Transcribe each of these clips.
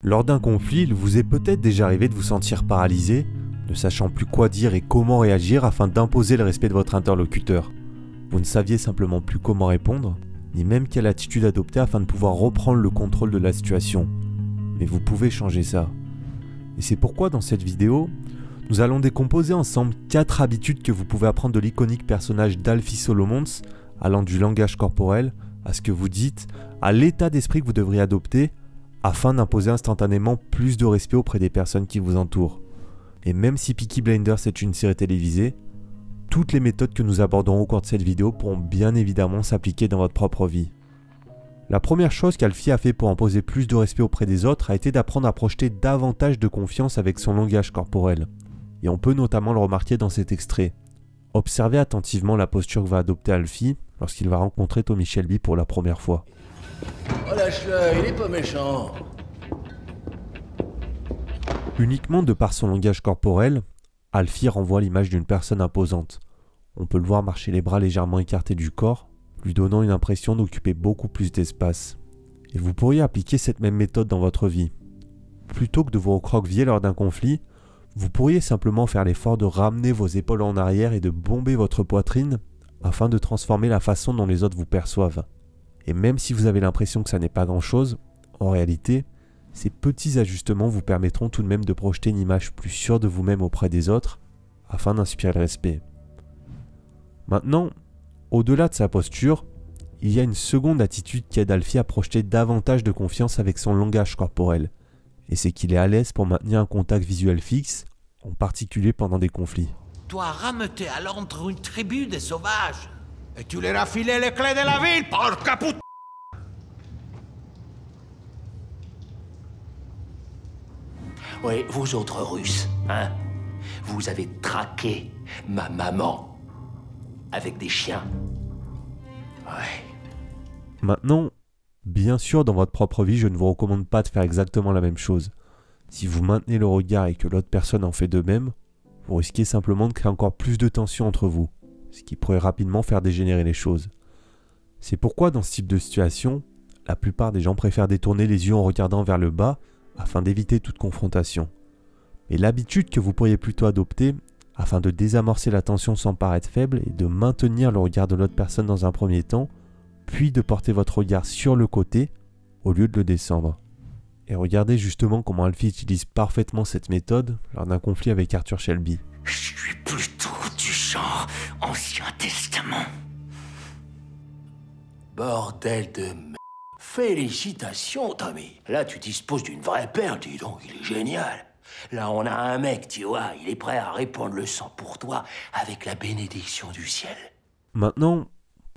Lors d'un conflit, il vous est peut-être déjà arrivé de vous sentir paralysé, ne sachant plus quoi dire et comment réagir afin d'imposer le respect de votre interlocuteur. Vous ne saviez simplement plus comment répondre, ni même quelle attitude adopter afin de pouvoir reprendre le contrôle de la situation. Mais vous pouvez changer ça. Et c'est pourquoi dans cette vidéo, nous allons décomposer ensemble 4 habitudes que vous pouvez apprendre de l'iconique personnage d'Alfie Solomons, allant du langage corporel à ce que vous dites, à l'état d'esprit que vous devriez adopter afin d'imposer instantanément plus de respect auprès des personnes qui vous entourent. Et même si Peaky Blinders est une série télévisée, toutes les méthodes que nous aborderons au cours de cette vidéo pourront bien évidemment s'appliquer dans votre propre vie. La première chose qu'Alfie a fait pour imposer plus de respect auprès des autres a été d'apprendre à projeter davantage de confiance avec son langage corporel. Et on peut notamment le remarquer dans cet extrait. Observez attentivement la posture que va adopter Alfie lorsqu'il va rencontrer Tommy Shelby pour la première fois. Oh lâche-le, il est pas méchant. Uniquement de par son langage corporel, Alfie renvoie l'image d'une personne imposante. On peut le voir marcher les bras légèrement écartés du corps, lui donnant une impression d'occuper beaucoup plus d'espace. Et vous pourriez appliquer cette même méthode dans votre vie. Plutôt que de vous recroqueviller lors d'un conflit, vous pourriez simplement faire l'effort de ramener vos épaules en arrière et de bomber votre poitrine afin de transformer la façon dont les autres vous perçoivent. Et même si vous avez l'impression que ça n'est pas grand-chose, en réalité, ces petits ajustements vous permettront tout de même de projeter une image plus sûre de vous-même auprès des autres afin d'inspirer le respect. Maintenant, au-delà de sa posture, il y a une seconde attitude qui aide Alfie à projeter davantage de confiance avec son langage corporel. Et c'est qu'il est à l'aise pour maintenir un contact visuel fixe, en particulier pendant des conflits. Toi, rameuter à l'entre une tribu des sauvages. Et tu leur as filé les clés de la ville, porca putain. Oui, vous autres Russes, hein? Vous avez traqué ma maman avec des chiens. Ouais. Maintenant, bien sûr, dans votre propre vie, je ne vous recommande pas de faire exactement la même chose. Si vous maintenez le regard et que l'autre personne en fait de même, vous risquez simplement de créer encore plus de tension entre vous, ce qui pourrait rapidement faire dégénérer les choses. C'est pourquoi dans ce type de situation, la plupart des gens préfèrent détourner les yeux en regardant vers le bas afin d'éviter toute confrontation. Mais l'habitude que vous pourriez plutôt adopter, afin de désamorcer la tension sans paraître faible, est de maintenir le regard de l'autre personne dans un premier temps, puis de porter votre regard sur le côté au lieu de le descendre. Et regardez justement comment Alfie utilise parfaitement cette méthode lors d'un conflit avec Arthur Shelby. Je suis plutôt du genre Ancien Testament. Bordel de merde. Félicitations, Tommy. Là, tu disposes d'une vraie perle, dis donc, il est génial. Là, on a un mec, tu vois, il est prêt à répandre le sang pour toi avec la bénédiction du ciel. Maintenant,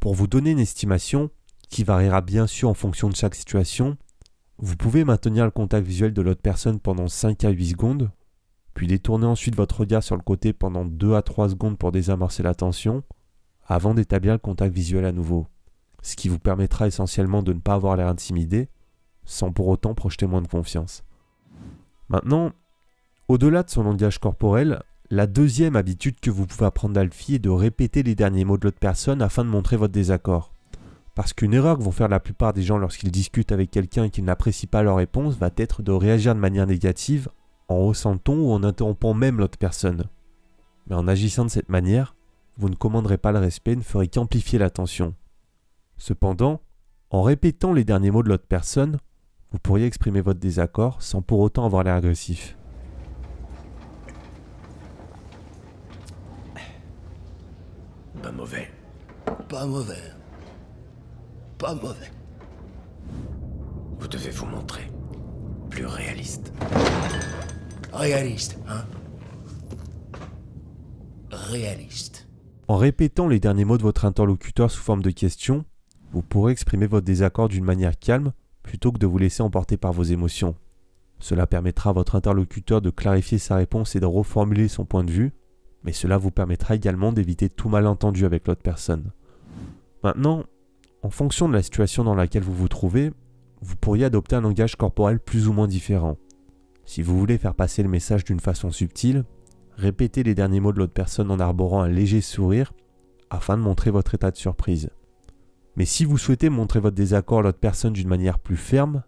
pour vous donner une estimation, qui variera bien sûr en fonction de chaque situation, vous pouvez maintenir le contact visuel de l'autre personne pendant 5 à 8 secondes, puis détourner ensuite votre regard sur le côté pendant 2 à 3 secondes pour désamorcer la tension, avant d'établir le contact visuel à nouveau. Ce qui vous permettra essentiellement de ne pas avoir l'air intimidé, sans pour autant projeter moins de confiance. Maintenant, au-delà de son langage corporel, la deuxième habitude que vous pouvez apprendre d'Alfie est de répéter les derniers mots de l'autre personne afin de montrer votre désaccord. Parce qu'une erreur que vont faire la plupart des gens lorsqu'ils discutent avec quelqu'un et qu'ils n'apprécient pas leur réponse va être de réagir de manière négative, en haussant le ton ou en interrompant même l'autre personne. Mais en agissant de cette manière, vous ne commanderez pas le respect et ne ferez qu'amplifier la tension. Cependant, en répétant les derniers mots de l'autre personne, vous pourriez exprimer votre désaccord sans pour autant avoir l'air agressif. Pas mauvais. Pas mauvais. Pas mauvais. Vous devez vous montrer plus réaliste. Réaliste, hein? Réaliste. En répétant les derniers mots de votre interlocuteur sous forme de question, vous pourrez exprimer votre désaccord d'une manière calme plutôt que de vous laisser emporter par vos émotions. Cela permettra à votre interlocuteur de clarifier sa réponse et de reformuler son point de vue, mais cela vous permettra également d'éviter tout malentendu avec l'autre personne. Maintenant, en fonction de la situation dans laquelle vous vous trouvez, vous pourriez adopter un langage corporel plus ou moins différent. Si vous voulez faire passer le message d'une façon subtile, répétez les derniers mots de l'autre personne en arborant un léger sourire afin de montrer votre état de surprise. Mais si vous souhaitez montrer votre désaccord à l'autre personne d'une manière plus ferme,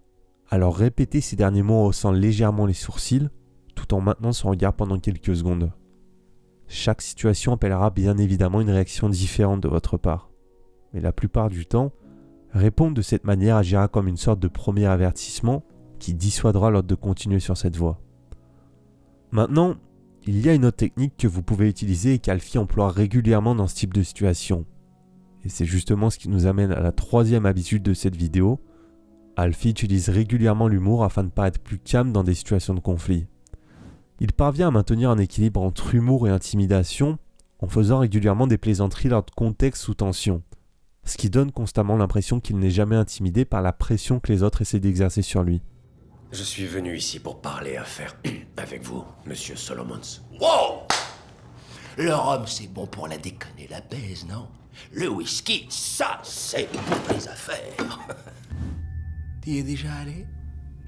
Alors répétez ces derniers mots en haussant légèrement les sourcils, tout en maintenant son regard pendant quelques secondes. Chaque situation appellera bien évidemment une réaction différente de votre part. Mais la plupart du temps, répondre de cette manière agira comme une sorte de premier avertissement qui dissuadera l'autre de continuer sur cette voie. Maintenant, il y a une autre technique que vous pouvez utiliser et qu'Alfie emploie régulièrement dans ce type de situation. Et c'est justement ce qui nous amène à la troisième habitude de cette vidéo. Alfie utilise régulièrement l'humour afin de paraître plus calme dans des situations de conflit. Il parvient à maintenir un équilibre entre humour et intimidation en faisant régulièrement des plaisanteries lors de contextes sous tension, ce qui donne constamment l'impression qu'il n'est jamais intimidé par la pression que les autres essaient d'exercer sur lui. Je suis venu ici pour parler affaires avec vous, monsieur Solomons. Wow! Le rhum, c'est bon pour la déconne et la baise, non? Le whisky, ça, c'est pour les affaires. T'y es déjà allé?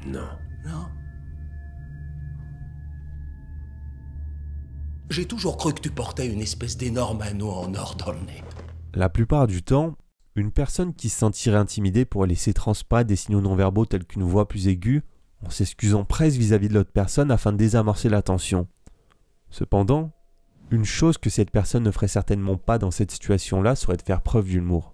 Non. Non? J'ai toujours cru que tu portais une espèce d'énorme anneau en or dans le nez. La plupart du temps, une personne qui se sentirait intimidée pourrait laisser transparaître des signaux non-verbaux tels qu'une voix plus aiguë, en s'excusant presque vis-à-vis de l'autre personne afin de désamorcer la tension. Cependant, une chose que cette personne ne ferait certainement pas dans cette situation-là serait de faire preuve d'humour.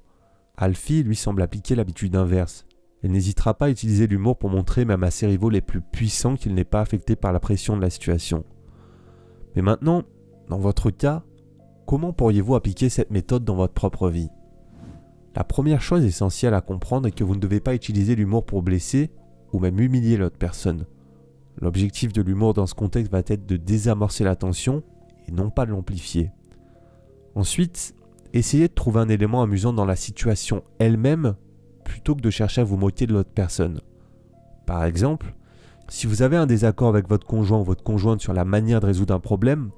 Alfie, lui, semble appliquer l'habitude inverse. Elle n'hésitera pas à utiliser l'humour pour montrer même à ses rivaux les plus puissants qu'il n'est pas affecté par la pression de la situation. Mais maintenant, dans votre cas, comment pourriez-vous appliquer cette méthode dans votre propre vie? La première chose essentielle à comprendre est que vous ne devez pas utiliser l'humour pour blesser ou même humilier l'autre personne. L'objectif de l'humour dans ce contexte va être de désamorcer la tension et non pas de l'amplifier. Ensuite, essayez de trouver un élément amusant dans la situation elle-même plutôt que de chercher à vous moquer de l'autre personne. Par exemple, si vous avez un désaccord avec votre conjoint ou votre conjointe sur la manière de résoudre un problème,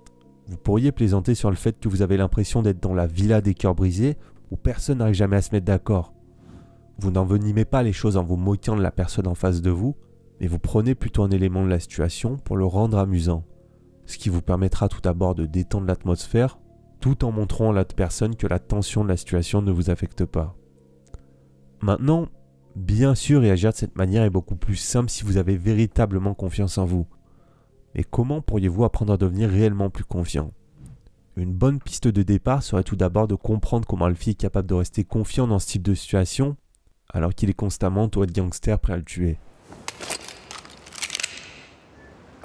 vous pourriez plaisanter sur le fait que vous avez l'impression d'être dans la villa des cœurs brisés où personne n'arrive jamais à se mettre d'accord. Vous n'envenimez pas les choses en vous moquant de la personne en face de vous, mais vous prenez plutôt un élément de la situation pour le rendre amusant, ce qui vous permettra tout d'abord de détendre l'atmosphère, tout en montrant à l'autre personne que la tension de la situation ne vous affecte pas. Maintenant, bien sûr, réagir de cette manière est beaucoup plus simple si vous avez véritablement confiance en vous. Mais comment pourriez-vous apprendre à devenir réellement plus confiant? Une bonne piste de départ serait tout d'abord de comprendre comment Alfie est capable de rester confiant dans ce type de situation, alors qu'il est constamment entouré de gangsters prêts à le tuer.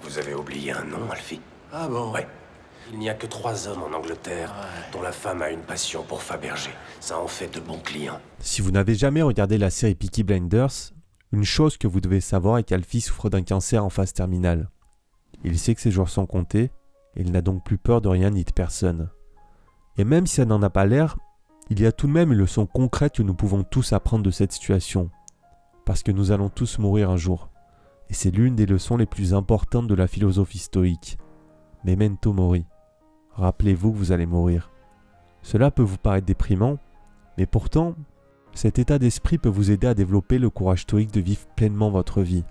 Vous avez oublié un nom, Alfie? Ah bon? Ouais. Il n'y a que 3 hommes en Angleterre dont la femme a une passion pour Fabergé. Ça en fait de bons clients. Si vous n'avez jamais regardé la série Peaky Blinders, une chose que vous devez savoir est qu'Alfie souffre d'un cancer en phase terminale. Il sait que ses jours sont comptés, et il n'a donc plus peur de rien ni de personne. Et même si ça n'en a pas l'air, il y a tout de même une leçon concrète que nous pouvons tous apprendre de cette situation. Parce que nous allons tous mourir un jour. Et c'est l'une des leçons les plus importantes de la philosophie stoïque. Memento mori. Rappelez-vous que vous allez mourir. Cela peut vous paraître déprimant, mais pourtant, cet état d'esprit peut vous aider à développer le courage stoïque de vivre pleinement votre vie.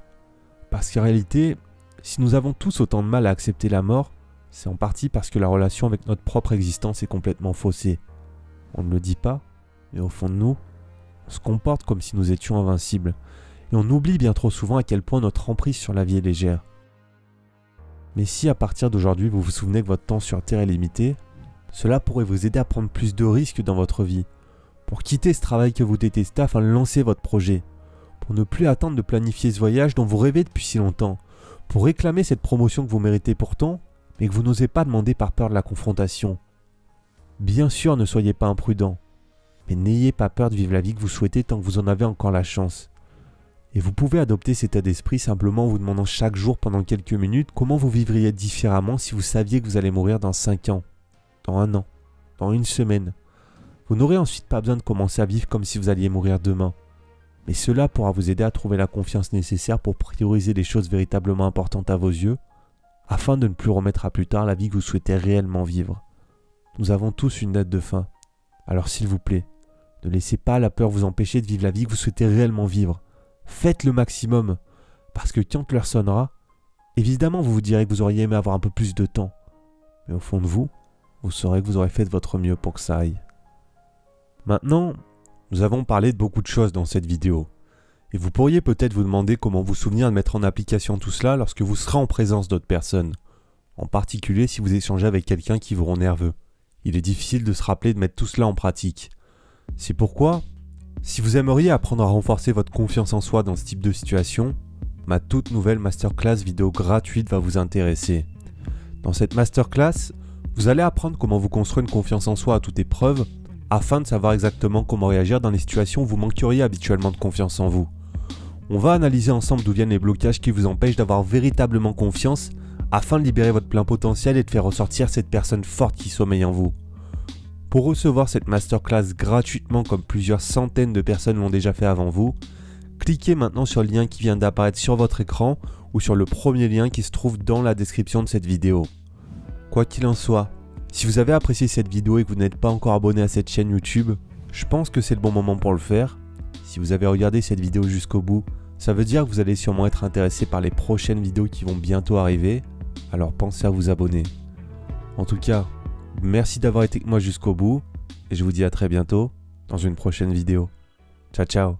Parce qu'en réalité, si nous avons tous autant de mal à accepter la mort, c'est en partie parce que la relation avec notre propre existence est complètement faussée. On ne le dit pas, mais au fond de nous, on se comporte comme si nous étions invincibles, et on oublie bien trop souvent à quel point notre emprise sur la vie est légère. Mais si à partir d'aujourd'hui vous vous souvenez que votre temps sur Terre est limité, cela pourrait vous aider à prendre plus de risques dans votre vie, pour quitter ce travail que vous détestez afin de lancer votre projet, pour ne plus attendre de planifier ce voyage dont vous rêvez depuis si longtemps, pour réclamer cette promotion que vous méritez pourtant, mais que vous n'osez pas demander par peur de la confrontation. Bien sûr, ne soyez pas imprudent, mais n'ayez pas peur de vivre la vie que vous souhaitez tant que vous en avez encore la chance. Et vous pouvez adopter cet état d'esprit simplement en vous demandant chaque jour pendant quelques minutes comment vous vivriez différemment si vous saviez que vous allez mourir dans 5 ans, dans 1 an, dans 1 semaine. Vous n'aurez ensuite pas besoin de commencer à vivre comme si vous alliez mourir demain. Mais cela pourra vous aider à trouver la confiance nécessaire pour prioriser les choses véritablement importantes à vos yeux, afin de ne plus remettre à plus tard la vie que vous souhaitez réellement vivre. Nous avons tous une date de fin. Alors s'il vous plaît, ne laissez pas la peur vous empêcher de vivre la vie que vous souhaitez réellement vivre. Faites le maximum, parce que quand l'heure sonnera, évidemment vous vous direz que vous auriez aimé avoir un peu plus de temps. Mais au fond de vous, vous saurez que vous aurez fait de votre mieux pour que ça aille. Maintenant, nous avons parlé de beaucoup de choses dans cette vidéo. Et vous pourriez peut-être vous demander comment vous souvenir de mettre en application tout cela lorsque vous serez en présence d'autres personnes. En particulier si vous échangez avec quelqu'un qui vous rend nerveux. Il est difficile de se rappeler de mettre tout cela en pratique. C'est pourquoi, si vous aimeriez apprendre à renforcer votre confiance en soi dans ce type de situation, ma toute nouvelle masterclass vidéo gratuite va vous intéresser. Dans cette masterclass, vous allez apprendre comment vous construire une confiance en soi à toute épreuve afin de savoir exactement comment réagir dans les situations où vous manqueriez habituellement de confiance en vous. On va analyser ensemble d'où viennent les blocages qui vous empêchent d'avoir véritablement confiance afin de libérer votre plein potentiel et de faire ressortir cette personne forte qui sommeille en vous. Pour recevoir cette masterclass gratuitement comme plusieurs centaines de personnes l'ont déjà fait avant vous, cliquez maintenant sur le lien qui vient d'apparaître sur votre écran ou sur le premier lien qui se trouve dans la description de cette vidéo. Quoi qu'il en soit, si vous avez apprécié cette vidéo et que vous n'êtes pas encore abonné à cette chaîne YouTube, je pense que c'est le bon moment pour le faire. Si vous avez regardé cette vidéo jusqu'au bout, ça veut dire que vous allez sûrement être intéressé par les prochaines vidéos qui vont bientôt arriver, alors pensez à vous abonner. En tout cas, merci d'avoir été avec moi jusqu'au bout, et je vous dis à très bientôt dans une prochaine vidéo. Ciao ciao.